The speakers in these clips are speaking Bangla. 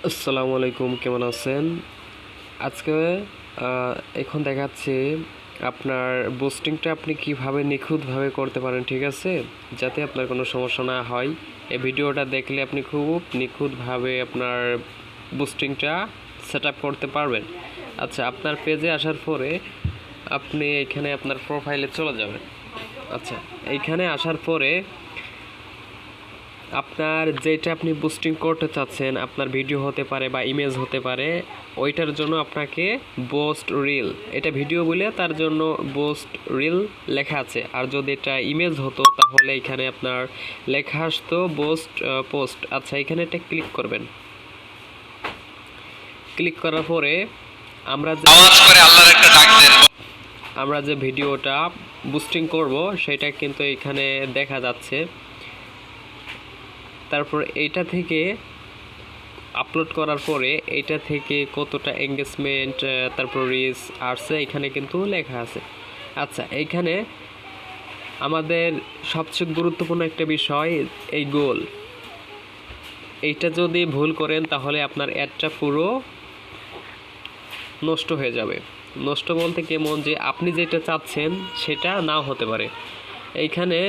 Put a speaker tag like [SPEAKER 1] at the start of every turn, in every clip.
[SPEAKER 1] আসসালামু আলাইকুম, কেমন আছেন? আজকে এখন দেখাচ্ছি আপনার বুস্টিংটা আপনি কিভাবে নিখুঁতভাবে করতে পারেন, ঠিক আছে? যাতে আপনার কোনো সমস্যা না হয়। এই ভিডিওটা দেখলে আপনি খুব নিখুঁতভাবে আপনার বুস্টিংটা সেট আপ করতে পারবেন। আচ্ছা, আপনার পেজে আসার পরে আপনি এখানে আপনার প্রোফাইলে চলে যাবেন। আচ্ছা, এইখানে আসার পরে আপনার যেটা আপনি বুস্টিং করতে চাচ্ছেন, আপনার ভিডিও হতে পারে বা ইমেজ হতে পারে, ওইটার জন্য আপনাকে বোস্ট রিল, এটা ভিডিও বলে তার জন্য বোস্ট রিল লেখা আছে। আর যদি এটা ইমেজ হতো তাহলে এখানে আপনার লেখা আসতো বোস্ট পোস্ট। আচ্ছা, এখানে এটা ক্লিক করবেন। ক্লিক করার পরে আমরা যে ভিডিওটা বুস্টিং করব সেটা কিন্তু এখানে দেখা যাচ্ছে। তারপর এইটা থেকে আপলোড করার পরে এইটা থেকে কতটা এঙ্গেজমেন্ট, তারপর রিচ আসছে এখানে কিন্তু লেখা আছে। আচ্ছা, এইখানে আমাদের সবচেয়ে গুরুত্বপূর্ণ একটা বিষয় এই গোল। এইটা যদি ভুল করেন তাহলে আপনার অ্যাডটা পুরো নষ্ট হয়ে যাবে। নষ্ট বলতে কেমন, যে আপনি যেটা চাচ্ছেন সেটা নাও হতে পারে। এইখানে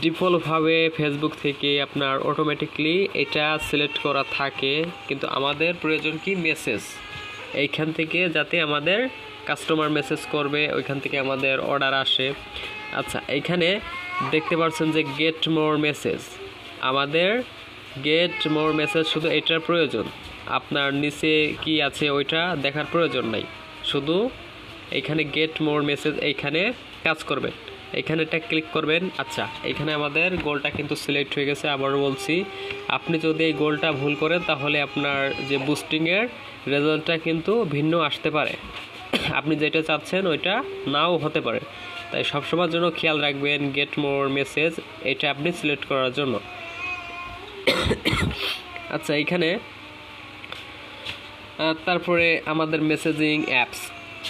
[SPEAKER 1] ডিফল্টভাবে ফেসবুক থেকে আপনার অটোমেটিকলি এটা সিলেক্ট করা থাকে, কিন্তু আমাদের প্রয়োজন কি মেসেজ। এইখান থেকে যাতে আমাদের কাস্টমার মেসেজ করবে, ওইখান থেকে আমাদের অর্ডার আসে। আচ্ছা, এইখানে দেখতে পাচ্ছেন যে গেট মোর মেসেজ, আমাদের গেট মোর মেসেজ শুধু এটার প্রয়োজন। আপনার নিচে কি আছে ওইটা দেখার প্রয়োজন নাই, শুধু এখানে গেট মোর মেসেজ এইখানে কাজ করবে। এখানে এটা ক্লিক করবেন। আচ্ছা, এখানে আমাদের গোলটা কিন্তু সিলেক্ট হয়ে গেছে। আবারও বলছি, আপনি যদি এই গোলটা ভুল করেন তাহলে আপনার যে বুস্টিংয়ের রেজাল্টটা কিন্তু ভিন্ন আসতে পারে। আপনি যেটা চাচ্ছেন ওইটা নাও হতে পারে। তাই সবসময়ের জন্য খেয়াল রাখবেন গেট মোর মেসেজ এটা আপনি সিলেক্ট করার জন্য। আচ্ছা, এখানে তারপরে আমাদের মেসেজিং অ্যাপস,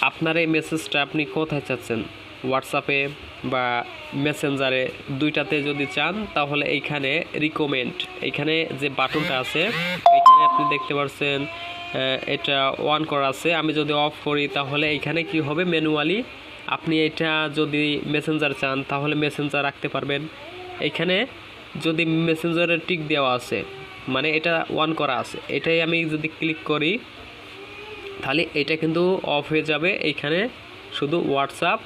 [SPEAKER 1] আপনার এই মেসেজটা আপনি কোথায় চাচ্ছেন, হোয়াটসঅ্যাপে বা মেসেঞ্জারে, দুইটাতে যদি চান তাহলে এইখানে রিকমেন্ড, এইখানে যে বাটনটা আছে এইখানে আপনি দেখতে পাচ্ছেন এটা অন করা আছে। আমি যদি অফ করি তাহলে এইখানে কি হবে, ম্যানুয়ালি আপনি এটা যদি মেসেঞ্জার চান তাহলে মেসেঞ্জার রাখতে পারবেন। এইখানে যদি মেসেঞ্জারের টিক দেওয়া আছে মানে এটা অন করা আছে, এটাই আমি যদি ক্লিক করি তাহলে এটা কিন্তু অফ হয়ে যাবে। এইখানে শুধু হোয়াটসঅ্যাপ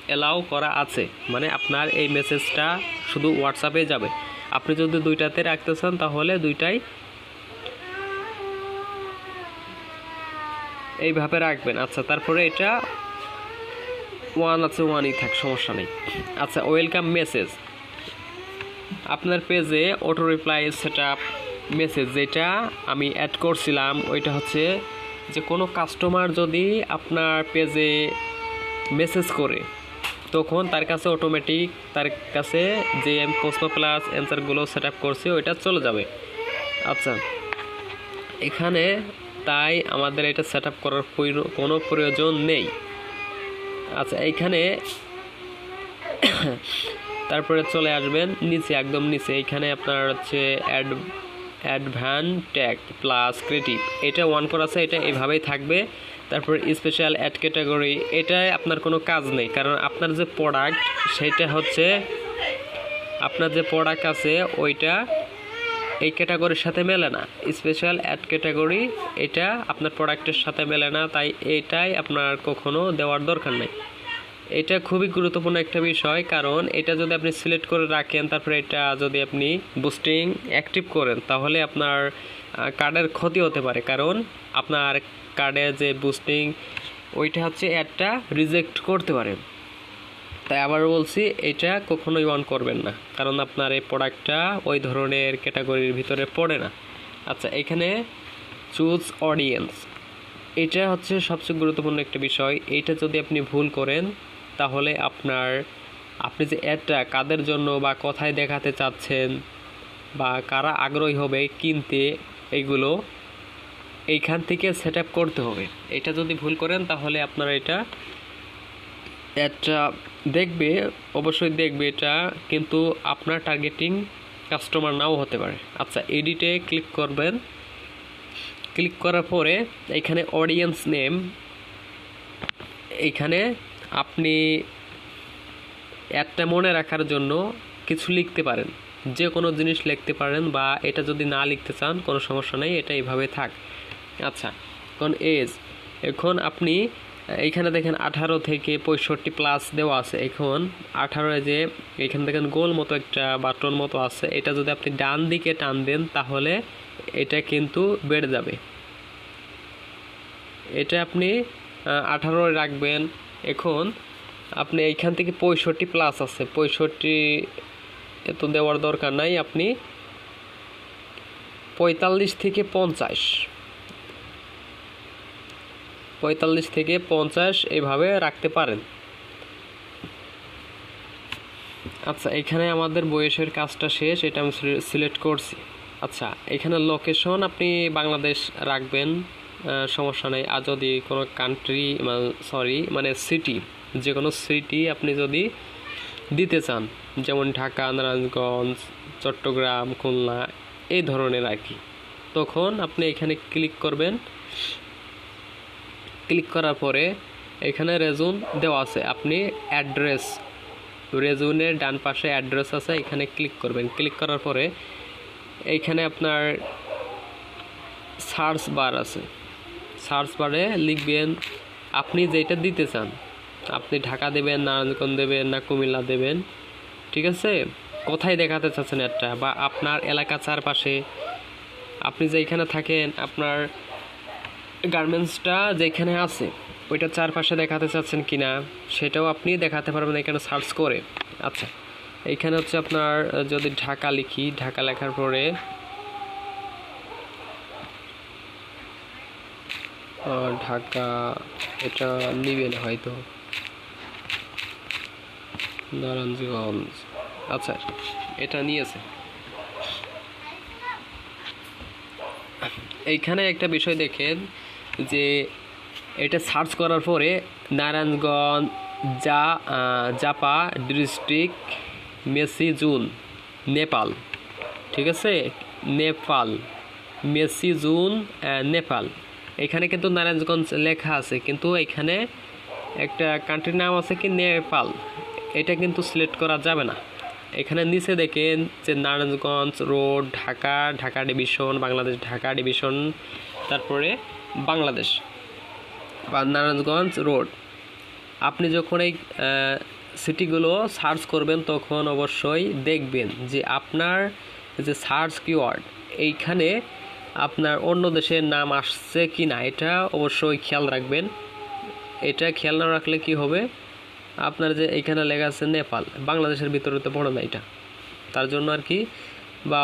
[SPEAKER 1] অ্যালাউ করা আছে, মানে আপনার এই মেসেজটা শুধু হোয়াটসঅ্যাপে যাবে। আপনি যদি দুইটাতে রাখতে চান তাহলে দুইটাই এইভাবে রাখবেন। আচ্ছা, তারপরে এটা ওয়ান আছে, ওয়ানই থাক, সমস্যা নেই। আচ্ছা, ওয়েলকাম মেসেজ, আপনার পেজে অটো রিপ্লাই সেটআপ মেসেজ যেটা আমি অ্যাড করছিলাম, ওইটা হচ্ছে যে কোনো কাস্টমার যদি আপনার পেজে মেসেজ করে তখন তার কাছে অটোমেটিক তার কাছে যে প্রশ্ন প্লাস অ্যান্সারগুলো সেট আপ করছে ওইটা চলে যাবে। আচ্ছা, এখানে তাই আমাদের এটা সেট আপ করার কোনো প্রয়োজন নেই। আচ্ছা, এইখানে তারপরে চলে আসবেন নিচে, একদম নিচে এইখানে আপনার হচ্ছে অ্যাডভান্স ট্যাগ প্লাস ক্রিয়েটিভ, এটা অন করা আছে, এটা এইভাবেই থাকবে। তারপর স্পেশাল অ্যাড ক্যাটাগরি, এটাই আপনার কোনো কাজ নেই, কারণ আপনার যে প্রোডাক্ট সেটা হচ্ছে আপনার যে প্রোডাক্ট আছে ওইটা এই ক্যাটাগরির সাথে মেলে না। স্পেশাল অ্যাড ক্যাটাগরি এটা আপনার প্রোডাক্টের সাথে মেলে না, তাই এটাই আপনার কখনো দেওয়ার দরকার নেই। এটা খুবই গুরুত্বপূর্ণ একটা বিষয়, কারণ এটা যদি আপনি সিলেক্ট করে রাখেন তারপরে এটা যদি আপনি বুস্টিং অ্যাক্টিভ করেন তাহলে আপনার কার্ডের ক্ষতি হতে পারে, কারণ আপনার কার্ডে যে বুস্টিং ওইটা হচ্ছে অ্যাডটা রিজেক্ট করতে পারে। তাই আবার বলছি, এটা কখনোই অন করবেন না, কারণ আপনার এই প্রোডাক্টটা ওই ধরনের ক্যাটাগরির ভিতরে পড়ে না। আচ্ছা, এখানে চুজ অডিয়েন্স, এটা হচ্ছে সবচেয়ে গুরুত্বপূর্ণ একটা বিষয়। এইটা যদি আপনি ভুল করেন তাহলে আপনি যে অ্যাডটা কাদের জন্য বা কোথায় দেখাতে চাচ্ছেন বা কারা আগ্রহী হবে কিনতে, এইগুলো এইখান থেকে সেট আপ করতে হবে। এটা যদি ভুল করেন তাহলে আপনার এটা অ্যাডটা দেখবে, অবশ্যই দেখবে এটা, কিন্তু আপনার টার্গেটিং কাস্টমার নাও হতে পারে। আচ্ছা, এডিটে ক্লিক করবেন। ক্লিক করার পরে এখানে অডিয়েন্স নেম, এইখানে আপনি অ্যাডটা মনে রাখার জন্য কিছু লিখতে পারেন, যে কোনো জিনিস লিখতে পারেন, বা এটা যদি না লিখতে চান কোনো সমস্যা নেই, এটা এইভাবে থাক। আচ্ছা, এখন এজ, এখন আপনি এইখানে দেখেন 18 থেকে 65 প্লাস দেওয়া আছে। এখন 18 যে এখানে দেখেন গোল মতো একটা বাটন মতো আছে, এটা যদি আপনি ডান দিকে টান দেন তাহলে এটা কিন্তু বেড়ে যাবে। এটা আপনি 18 রাখবেন। এখন আপনি এইখান থেকে 65 প্লাস আছে, 65 এত দেওয়ার দরকার নাই, আপনি 45 থেকে 50 এইভাবে রাখতে পারেন। আচ্ছা, এখানে আমাদের বয়সের কাজটা শেষ, এটা আমি সিলেক্ট করছি। আচ্ছা, এখানে লোকেশন আপনি বাংলাদেশ রাখবেন, সমস্যা নেই। আর যদি কোনো কান্ট্রি মানে সিটি, যে কোনো সিটি আপনি যদি দিতে চান, যেমন ঢাকা, নারায়ণগঞ্জ, চট্টগ্রাম, খুলনা, এই ধরনের আর কি, তখন আপনি এখানে ক্লিক করবেন। ক্লিক করার পরে এখানে রেজুন দেওয়া আছে, আপনি অ্যাড্রেস, রেজুনের ডান পাশে অ্যাড্রেস আছে, এখানে ক্লিক করবেন। ক্লিক করার পরে এইখানে আপনার সার্চ বার আছে, সার্চ বারে লিখবেন আপনি যেটা দিতে চান, আপনি ঢাকা দেবেন, নারায়ণগঞ্জ দেবেন, না কুমিল্লা দেবেন, ঠিক আছে, কোথায় দেখাতে চাচ্ছেন একটা, বা আপনার এলাকা চারপাশে আপনি যেখানে থাকেন, আপনার গার্মেন্টসটা যেখানে আছে ওইটা চারপাশে দেখাতে চাচ্ছেন কিনা সেটাও আপনি দেখাতে পারবেন এখানে সার্চ করে। আচ্ছা, এইখানে হচ্ছে আপনার যদি ঢাকা লিখি, ঢাকা লেখার পরে ঢাকা, এটা নিবেন হয়তো নারায়ণগঞ্জ, আচ্ছা এটা নিয়েছে। এইখানে একটা বিষয় দেখেন যে এটা সার্চ করার পরে নারায়ণগঞ্জ জাপা ডিস্ট্রিক্ট, মেসিজুন, নেপাল, ঠিক আছে, নেপাল, মেসিজুন, নেপাল, এখানে কিন্তু নারায়ণগঞ্জ লেখা আছে, কিন্তু এখানে একটা কান্ট্রির নাম আছে কি নেপাল, এটা কিন্তু সিলেক্ট করা যাবে না। এখানে নিচে দেখেন যে Narayanganj road, Dhaka, Dhaka division, Bangladesh, Dhaka division, তারপরে বাংলাদেশ বা নারায়ণগঞ্জ রোড। আপনি যখন এই সিটিগুলো সার্চ করবেন তখন অবশ্যই দেখবেন যে আপনার যে সার্চ কিওয়ার্ড এইখানে আপনার অন্য দেশের নাম আসছে কি না, এটা অবশ্যই খেয়াল রাখবেন। এটা খেয়াল না রাখলে কি হবে, আপনার যে এইখানে লেখা আছে নেপাল, বাংলাদেশের ভিতরে তো পড়ে না এটা, তার জন্য আর কি, বা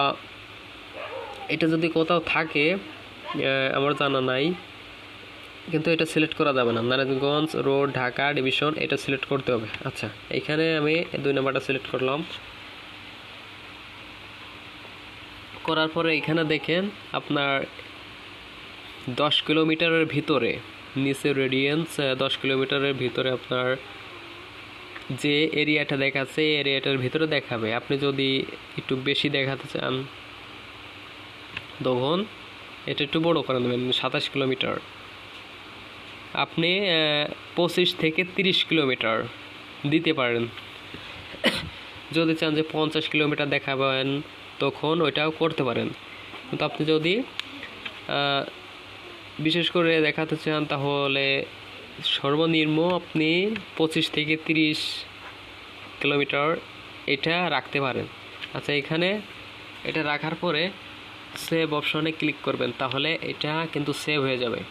[SPEAKER 1] এটা যদি কোথাও থাকে আমার জানা নাই, কিন্তু এটা সিলেক্ট করা যাবে না। নারায়ণগঞ্জ রোড, ঢাকা ডিভিশন, এটা সিলেক্ট করতে হবে। আচ্ছা, এখানে আমি 2 নম্বরটা সিলেক্ট করলাম। করার পরে এখানে দেখেন আপনার 10 কিলোমিটারের ভিতরে নিচে রেডিয়েন্স, 10 কিলোমিটারের ভিতরে আপনার যে এরিয়াটা দেখাচ্ছে এরিয়াটার ভিতরে দেখাবে। আপনি যদি একটু বেশি দেখাতে চান তখন এটা একটু বড় করে দেবেন, 27 কিলোমিটার। আপনি 25 থেকে 30 কিলোমিটার দিতে পারেন। যদি চান যে 50 কিলোমিটার দেখাবেন তখন ওইটাও করতে পারেন, কিন্তু আপনি যদি বিশেষ করে দেখাতে চান তাহলে সর্বনিম্ন আপনি 25 থেকে 30 কিলোমিটার এটা রাখতে পারেন। আচ্ছা, এখানে এটা রাখার পরে সেভ অপশনে ক্লিক করবেন, তাহলে এটা কিন্তু সেভ হয়ে যাবে।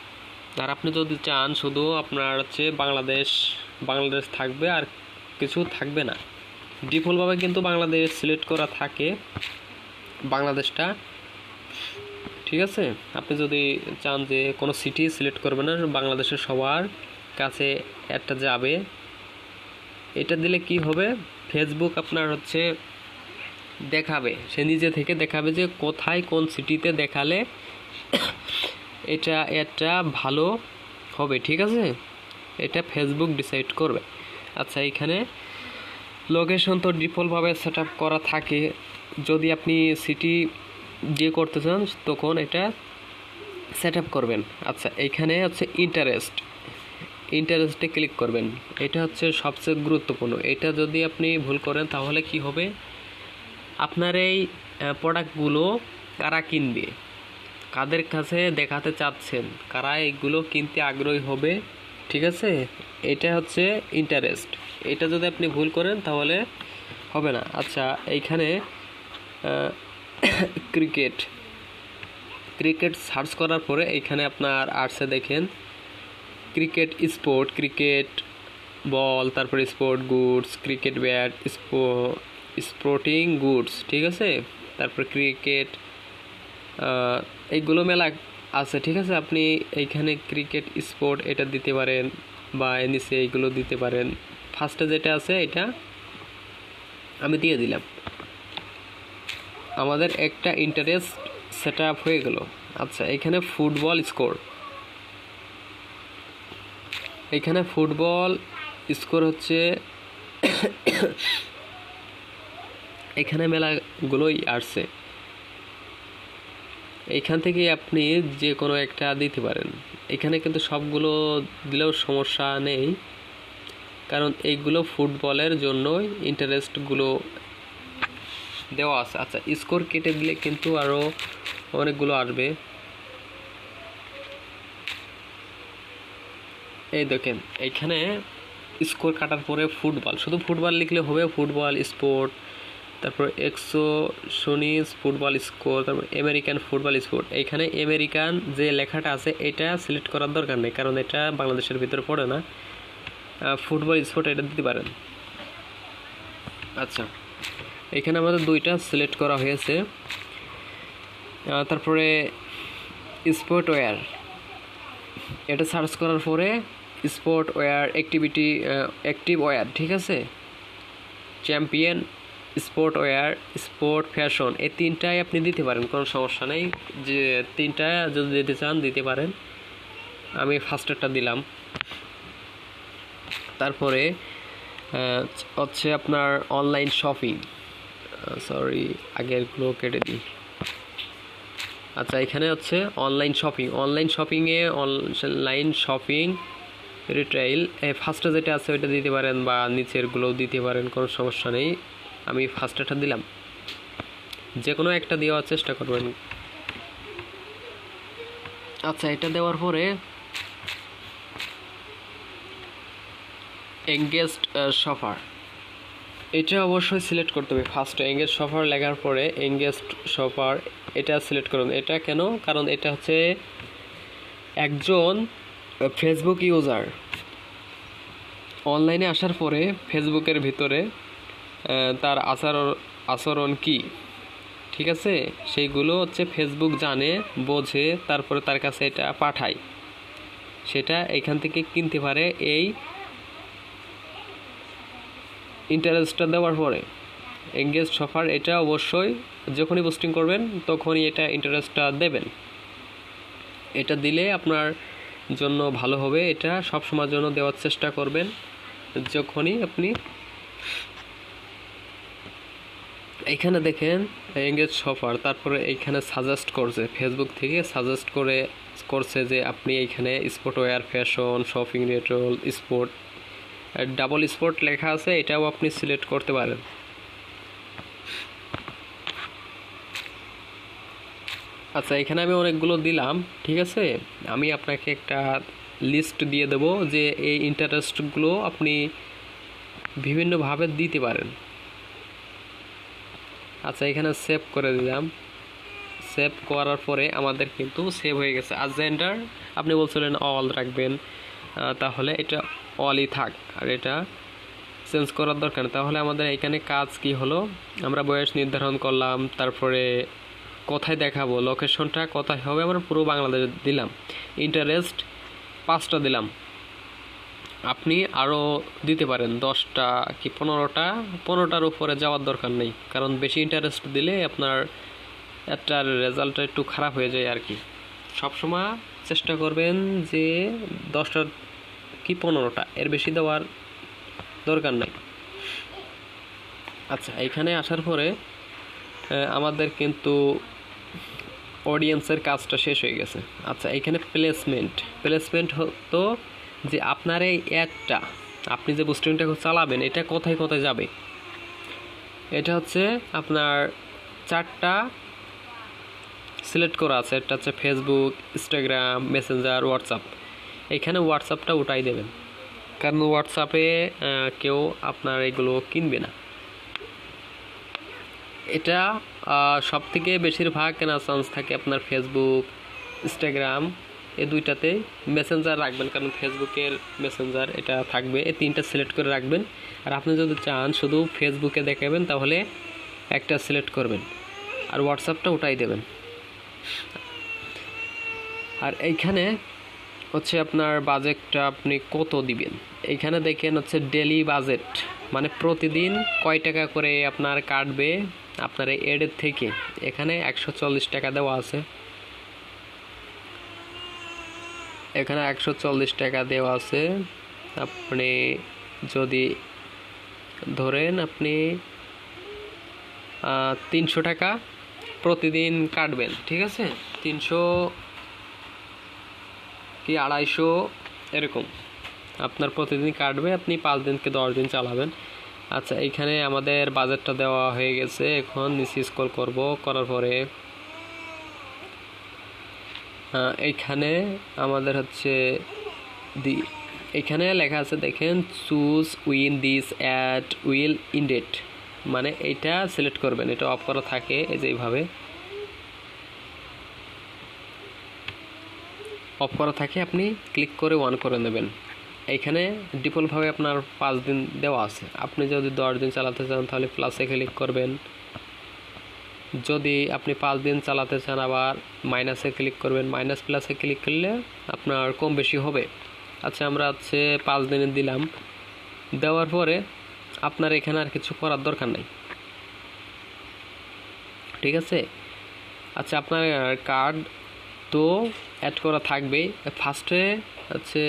[SPEAKER 1] আর আপনি যদি চান শুধু আপনার হচ্ছে বাংলাদেশ থাকবে আর কিছু থাকবে না, ডিফল্টভাবে কিন্তু বাংলাদেশ সিলেক্ট করা থাকে, বাংলাদেশটা, ঠিক আছে। আপনি যদি চান যে কোনো সিটি সিলেক্ট করবেন না, বাংলাদেশের সবার কাছে একটা যাবে। এটা দিলে কি হবে, ফেসবুক আপনার হচ্ছে দেখাবে, সে নিজে থেকে দেখাবে যে কোথায় কোন সিটিতে দেখালে এটা ভালো হবে, ঠিক আছে, এটা ফেসবুক ডিসাইড করবে। আচ্ছা, এখানে লোকেশন তো ডিফল্টভাবে সেট আপ করা থাকে, যদি আপনি সিটি দিয়ে করতে চান তখন এটা সেট আপ করবেন। আচ্ছা, এইখানে হচ্ছে ইন্টারেস্টে ক্লিক করবেন। এটা হচ্ছে সবচেয়ে গুরুত্বপূর্ণ। এটা যদি আপনি ভুল করেন তাহলে কি হবে, আপনার এই প্রোডাক্টগুলো কারা কিনবে, কাদের কাছে দেখাতে চাচ্ছেন, কারা এইগুলো কিনতে আগ্রহী হবে, ঠিক আছে? এটা হচ্ছে ইন্টারেস্ট। এটা যদি আপনি ভুল করেন তাহলে হবে না। আচ্ছা, এইখানে ক্রিকেট সার্চ করার পরে এইখানে আপনার আর্টসে দেখেন ক্রিকেট স্পোর্ট, ক্রিকেট বল, তারপরে sport goods, cricket bat, sporting goods, ঠিক আছে? তারপর ক্রিকেট, এইগুলো মেলা আছে, ঠিক আছে? আপনি এইখানে ক্রিকেট স্পোর্ট এটা দিতে পারেন বা নিচে এইগুলো দিতে পারেন। ফার্স্টে যেটা আছে এটা আমি দিয়ে দিলাম। আমাদের একটা ইন্টারেস্ট সেট আপ হয়ে গেল। আচ্ছা, এখানে ফুটবল স্কোর, এখানে ফুটবল স্কোর হচ্ছে এখানে মেলাগুলোই আসছে। এইখান থেকে আপনি যে কোনো একটা দিতে পারেন। এখানে কিন্তু সবগুলো দিলেও সমস্যা নেই, কারণ এইগুলো ফুটবলের জন্যই ইন্টারেস্টগুলো দেওয়া আছে। আচ্ছা, স্কোর কেটে দিলে কিন্তু আরও অনেকগুলো আসবে। এই দেখেন এইখানে স্কোর কাটার পরে ফুটবল, শুধু ফুটবল লিখলে হবে, ফুটবল স্পোর্ট, তারপর এক্সোসনিস ফুটবল স্কোর, তারপর আমেরিকান ফুটবল স্পোর্ট। এইখানে আমেরিকান যে লেখাটা আছে এটা সিলেক্ট করার দরকার নেই, কারণ এটা বাংলাদেশের ভিতরে পড়ে না। ফুটবল স্পোর্ট এটা দিতে পারেন। আচ্ছা, এখানে আমাদের দুইটা সিলেক্ট করা হয়েছে। তারপরে স্পোর্ট ওয়্যার, এটা সার্চ করার পরে স্পোর্ট ওয়্যার অ্যাক্টিভ ওয়্যার, ঠিক আছে? Champion, sport wear, sport fashion, এই তিনটাই আপনি দিতে পারেন, কোনো সমস্যা নেই। যে তিনটা যদি দিতে চান দিতে পারেন। আমি ফার্স্টেরটা দিলাম। তারপরে হচ্ছে আপনার অনলাইন শপিং, আগেরগুলো কেটে দিই। আচ্ছা, এখানে হচ্ছে অনলাইন শপিং রিটেইল, ফার্স্টে যেটা আছে ওইটা দিতে পারেন বা নিচেরগুলোও দিতে পারেন, কোনো সমস্যা নেই। আমি ফার্স্টেরটা দিলাম, যে কোনো একটা দেওয়ার চেষ্টা করবেন। আচ্ছা, এটা দেওয়ার পরে এঙ্গেজড শপার, এটা অবশ্যই সিলেক্ট করতে হবে। ফার্স্টে এঙ্গেজ শপার লেখার পরে এঙ্গেজড শপার এটা সিলেক্ট করুন। এটা কেন? কারণ এটা হচ্ছে একজন ফেসবুক ইউজার অনলাইনে আসার পরে ফেসবুকের ভিতরে তার আচরণ কি, ঠিক আছে? সেইগুলো হচ্ছে ফেসবুক জানে, বোঝে, তারপরে তার কাছে এটা পাঠায়, সেটা এখান থেকে কিনতে পারে। এই ইন্টারেস্টটা দেওয়ার পরে এঙ্গেজ শপার এটা অবশ্যই যখনই পোস্টিং করবেন তখনই এটা ইন্টারেস্টটা দেবেন। এটা দিলে আপনার জন্য ভালো হবে। এটা সব সময়ের জন্য দেওয়ার চেষ্টা করবেন। যখনই আপনি এইখানে দেখেন এঙ্গেজ শপার, তারপরে এইখানে সাজেস্ট করছে, ফেসবুক থেকে সাজেস্ট করছে যে আপনি এইখানে sport wear, fashion, shopping retail, sport, double sport লেখা আছে, এটাও আপনি সিলেক্ট করতে পারেন। আচ্ছা, এখানে আমি অনেকগুলো দিলাম, ঠিক আছে? আমি আপনাকে একটা লিস্ট দিয়ে দেব যে এই ইন্টারেস্টগুলো আপনি বিভিন্নভাবে দিতে পারেন। আচ্ছা, এখানে সেভ করে দিলাম। সেভ করার পরে আমাদের কিন্তু সেভ হয়ে গেছে। আর জেন্ডার আপনি বলছিলেন অল রাখবেন, তাহলে এটা অলই থাক, আর এটা চেঞ্জ করার দরকার নেই। তাহলে আমাদের এখানে কাজ কি হলো, আমরা বয়স নির্ধারণ করলাম, তারপরে কোথায় দেখাবো, লোকেশনটা কোথায় হবে, আমরা পুরো বাংলাদেশ দিলাম। ইন্টারেস্ট 5টা দিলাম, আপনি আরও দিতে পারেন 10টা কি 15টার উপরে যাওয়ার দরকার নেই, কারণ বেশি ইন্টারেস্ট দিলে আপনার একটা রেজাল্টটা একটু খারাপ হয়ে যায় আর কি। সবসময় চেষ্টা করবেন যে 10টা কি 15টা, এর বেশি দেওয়ার দরকার নাই। আচ্ছা, এখানে আসার পরে আমাদের কিন্তু অডিয়েন্সের কাজটা শেষ হয়ে গেছে। আচ্ছা, এখানে প্লেসমেন্ট হতো যে আপনার এই অ্যাডটা, আপনি যে বুস্টিংটা চালাবেন এটা কোথায় কোথায় যাবে। এটা হচ্ছে আপনার 4টা সিলেক্ট করা আছে। একটা হচ্ছে ফেসবুক, ইনস্টাগ্রাম, মেসেঞ্জার, হোয়াটসঅ্যাপ। এখানে হোয়াটসঅ্যাপটা উঠাই দেবেন, কারণ হোয়াটসঅ্যাপে কেউ আপনার এগুলো কিনবে না। এটা সব থেকে বেশিরভাগ কেনার চান্স থাকে আপনার ফেসবুক, ইনস্টাগ্রাম, এই দুইটাতে। মেসেঞ্জার রাখবেন, কারণ ফেসবুকের মেসেঞ্জার এটা থাকবে। এই 3টা সিলেক্ট করে রাখবেন। আর আপনি যদি চান শুধু ফেসবুকে দেখাবেন তাহলে একটা সিলেক্ট করবেন, আর হোয়াটসঅ্যাপটা উঠাই দেবেন। আর এইখানে হচ্ছে আপনার বাজেটটা আপনি কত দিবেন। এইখানে দেখেন হচ্ছে ডেলি বাজেট, মানে প্রতিদিন কয় টাকা করে আপনার কাটবে আপনার এই এডের থেকে। এখানে 140 টাকা দেওয়া আছে। এখানে 140 টাকা দেওয়া আছে। আপনি যদি ধরেন আপনি 300 টাকা প্রতিদিন কাটবেন, ঠিক আছে, 300 কি 250 এরকম আপনার প্রতিদিন কাটবে। আপনি 5 দিন কি 10 দিন চালাবেন। আচ্ছা, এইখানে আমাদের বাজেটটা দেওয়া হয়ে গেছে। এখন নিচে স্ক্রল করব, করার পরে এইখানে আমাদের হচ্ছে এখানে লেখা আছে দেখেন, choose win this ad will indent, মানে এইটা সিলেক্ট করবেন। এটা অফ করা থাকে এই যে এইভাবে অফ করা থাকে, আপনি ক্লিক করে অন করে নেবেন। এইখানে ডিফল্টভাবে আপনার 5 দিন দেওয়া আছে। আপনি যদি 10 দিন চালাতে চান তাহলে প্লাসে ক্লিক করবেন। যদি আপনি 5 দিন চালাতে চান আবার মাইনাসে ক্লিক করবেন। মাইনাস প্লাসে ক্লিক করলে আপনার কম বেশি হবে। আচ্ছা, আমরা হচ্ছে 5 দিনের দিলাম। দেওয়ার পরে আপনার এখানে আর কিছু করার দরকার নাই, ঠিক আছে। আচ্ছা, আপনার কার্ড তো অ্যাড করা থাকবেই। ফার্স্টে হচ্ছে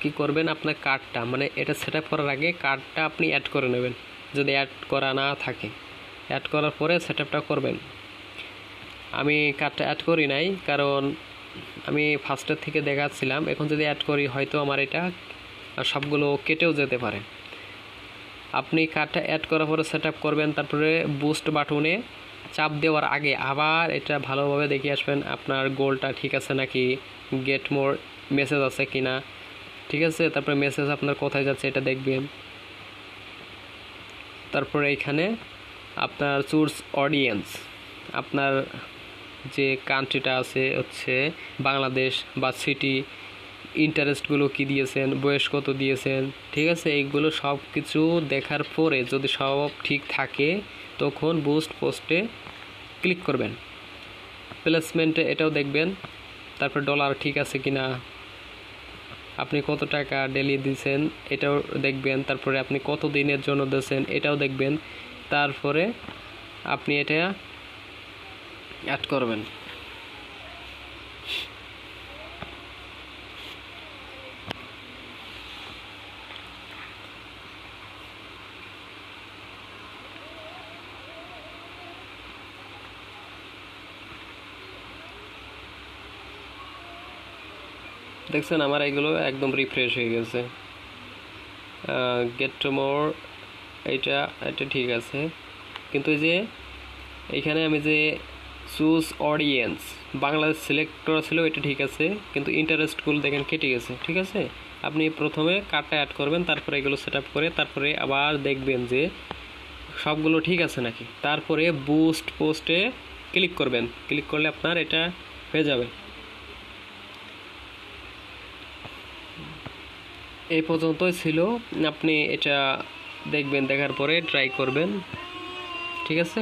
[SPEAKER 1] কি করবেন, আপনার কার্ডটা মানে এটা সেট আপ করার আগে কার্ডটা আপনি অ্যাড করে নেবেন, যদি অ্যাড করা না থাকে। অ্যাড করার পরে সেট আপটা করবেন। আমি কার্ডটা অ্যাড করি নাই, কারণ আমি ফার্স্টের থেকে দেখাচ্ছিলাম। এখন যদি অ্যাড করি হয়তো আমার এটা সবগুলো কেটেও যেতে পারে। আপনি কার্ডটা অ্যাড করার পরে সেট আপ করবেন, তারপরে বুস্ট বাটনে চাপ দেওয়ার আগে আবার এটা ভালোভাবে দেখে আসবেন আপনার গোলটা ঠিক আছে নাকি, গেট মোর মেসেজ আছে কিনা, ঠিক আছে। তারপরে মেসেজ আপনার কোথায় যাচ্ছে এটা দেখবেন। তারপরে এখানে আপনার চুজ অডিয়েন্স, আপনার যে কান্ট্রিটা আছে হচ্ছে বাংলাদেশ বা সিটি, ইন্টারেস্টগুলো কি দিয়েছেন, বয়স কত দিয়েছেন, ঠিক আছে। এইগুলো সব কিছু দেখার পরে যদি সব ঠিক থাকে তখন বুস্ট পোস্টে ক্লিক করবেন। প্লেসমেন্টে এটাও দেখবেন, তারপর ডলার ঠিক আছে কিনা, আপনি কত টাকা ডেলি দিয়েছেন এটাও দেখবেন, তারপরে আপনি কত দিনের জন্য দিয়েছেন এটাও দেখবেন। তারপরে আপনি এটা অ্যাড করবেন। দেখছেন আমার এগুলো একদম রিফ্রেশ হয়ে গেছে। গেট টু মোর এটা ঠিক আছে, কিন্তু এই যে এইখানে আমি যে চুজ অডিয়েন্স বাংলাদেশ সিলেক্ট করা ছিল এটা ঠিক আছে, কিন্তু ইন্টারেস্টগুলো দেখেন কেটে গেছে, ঠিক আছে। আপনি প্রথমে কার্ডটা অ্যাড করবেন, তারপরে এগুলো সেট আপ করে তারপরে আবার দেখবেন যে সবগুলো ঠিক আছে নাকি, তারপরে বুস্ট পোস্টে ক্লিক করবেন। ক্লিক করলে আপনার এটা হয়ে যাবে। এই পর্যন্তই ছিল। আপনি এটা দেখবেন, দেখার পরে ট্রাই করবেন, ঠিক আছে।